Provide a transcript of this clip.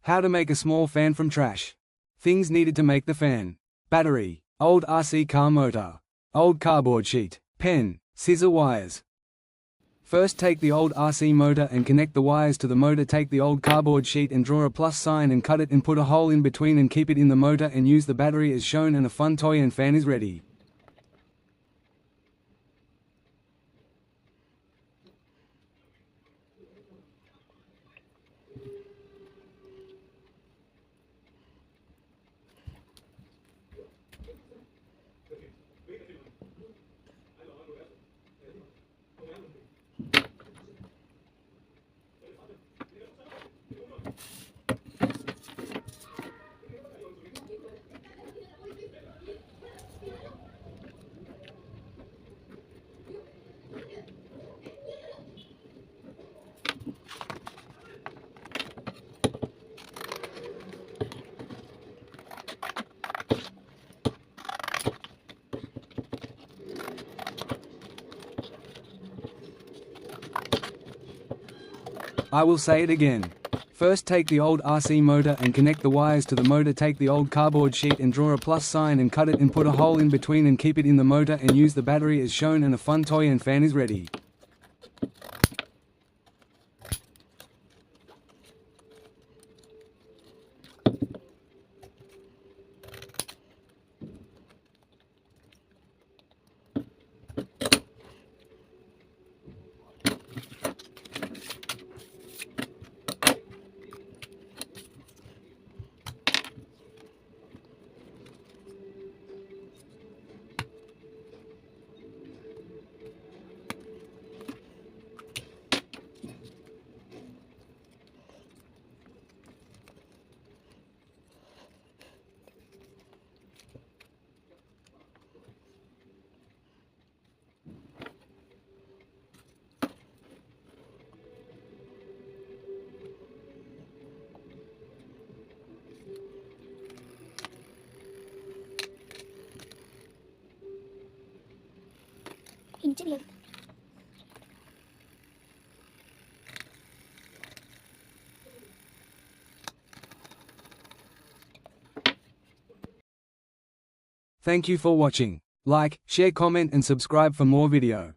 How to make a small fan from trash. Things needed to make the fan: battery, old RC car motor, old cardboard sheet, pen, scissor, wires. First, take the old RC motor and connect the wires to the motor. Take the old cardboard sheet and draw a plus sign and cut it and put a hole in between and keep it in the motor, and use the battery as shown, and a fun toy and fan is ready. I will say it again. First, take the old RC motor and connect the wires to the motor. Take the old cardboard sheet and draw a plus sign and cut it and put a hole in between and keep it in the motor, and use the battery as shown, and a fun toy and fan is ready. Thank you for watching. Like, share, comment and subscribe for more video.